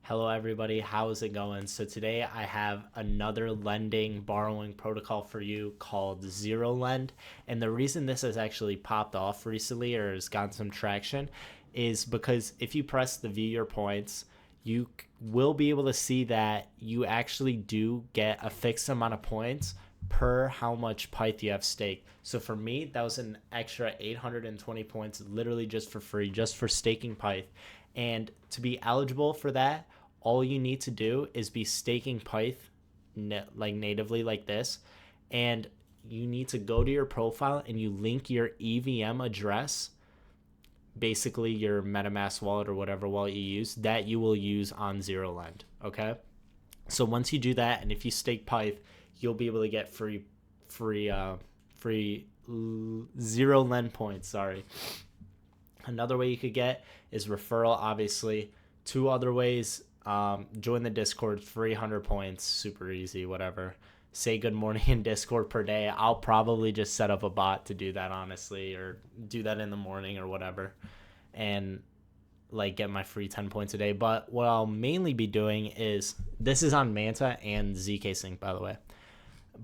Hello everybody, how's it going? So today I have another lending borrowing protocol for you called ZeroLend. And the reason this has actually popped off recently or has gotten some traction is because if you press the view your points, you will be able to see that you actually do get a fixed amount of points per how much Pyth you have staked. So for me, that was an extra 820 points literally just for free, just for staking Pyth. And to be eligible for that, all you need to do is be staking Pyth like natively like this, and you need to go to your profile and you link your EVM address, basically your MetaMask wallet or whatever wallet you use, that you will use on ZeroLend. Okay, so once you do that, and if you stake Pyth, you'll be able to get free ZeroLend points. Sorry. Another way you could get is referral, obviously. Two other ways, join the Discord, free 100 points, super easy, whatever. Say good morning in Discord per day. I'll probably just set up a bot to do that, honestly, or do that in the morning or whatever, and like get my free 10 points a day. But what I'll mainly be doing is, this is on Manta and ZkSync, by the way.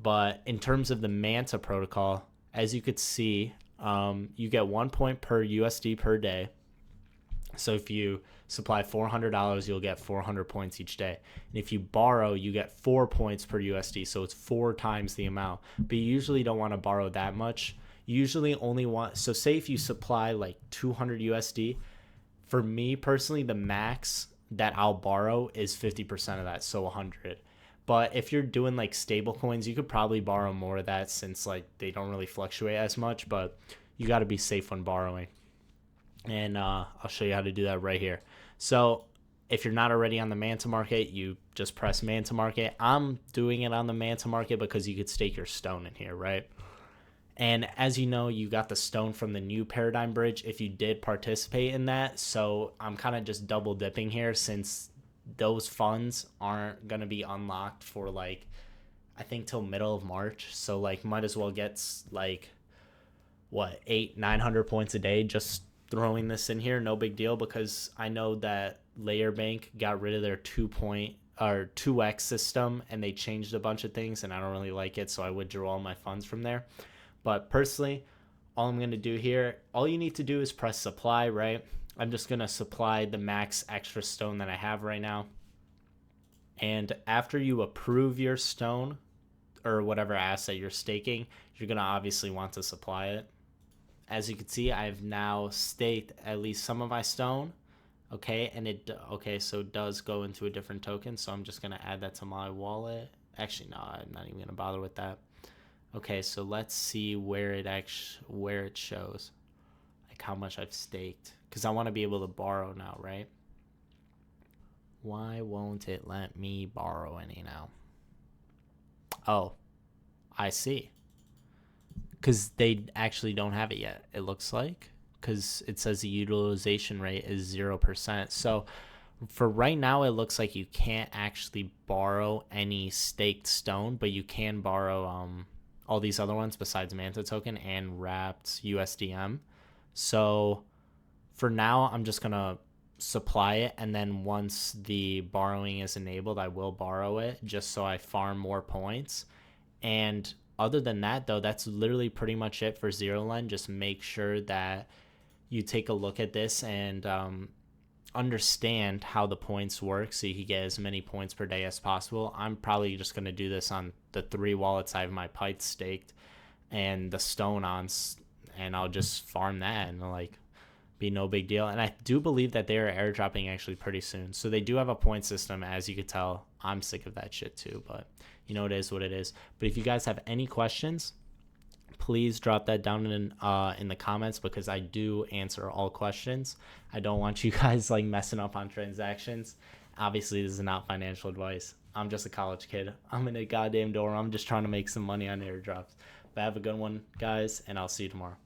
But in terms of the Manta protocol, as you could see, you get 1 point per USD per day. So if you supply $400, you'll get 400 points each day. And if you borrow, you get 4 points per USD. So it's 4 times the amount. But you usually don't want to borrow that much. You usually only want, so say if you supply like 200 USD, for me personally, the max that I'll borrow is 50% of that, so 100. But if you're doing like stable coins, you could probably borrow more of that since like they don't really fluctuate as much, but you got to be safe when borrowing. And I'll show you how to do that right here. So if you're not already on the Manta market, you just press Manta market. I'm doing it on the Manta market because you could stake your stone in here, right? And as you know, you got the stone from the new paradigm bridge if you did participate in that. So I'm kind of just double dipping here since those funds aren't going to be unlocked for like, I think till middle of March. So like might as well get like what, 900 points a day just throwing this in here. No big deal, because I know that Layer Bank got rid of their 2x system and they changed a bunch of things and I don't really like it, so I withdrew all my funds from there. But personally, all I'm going to do here, all you need to do is press supply, right? I'm just going to supply the max extra stone that I have right now. And after you approve your stone or whatever asset you're staking, you're going to obviously want to supply it. As you can see, I've now staked at least some of my stone. Okay, and so it does go into a different token. So I'm just going to add that to my wallet. Actually, no, I'm not even going to bother with that. Okay, so let's see where it shows like how much I've staked, because I want to be able to borrow now, right? Why won't it let me borrow any now? Oh, I see. Because they actually don't have it yet, it looks like, because it says the utilization rate is 0%. So for right now, it looks like you can't actually borrow any staked stone, but you can borrow all these other ones besides Manta token and wrapped USDM. So for now, I'm just going to supply it, and then once the borrowing is enabled, I will borrow it just so I farm more points. And other than that, though, that's literally pretty much it for ZeroLend. Just make sure that you take a look at this and understand how the points work so you can get as many points per day as possible. I'm probably just going to do this on the 3 wallets I have my Pyth staked and the stone on, and I'll just farm that and like be no big deal. And I do believe that they are airdropping actually pretty soon. So they do have a point system, as you could tell. I'm sick of that shit too, but you know, it is what it is. But if you guys have any questions, please drop that down in the comments, because I do answer all questions. I don't want you guys like messing up on transactions. Obviously, this is not financial advice. I'm just a college kid. I'm in a goddamn dorm. I'm just trying to make some money on airdrops. But have a good one, guys, and I'll see you tomorrow.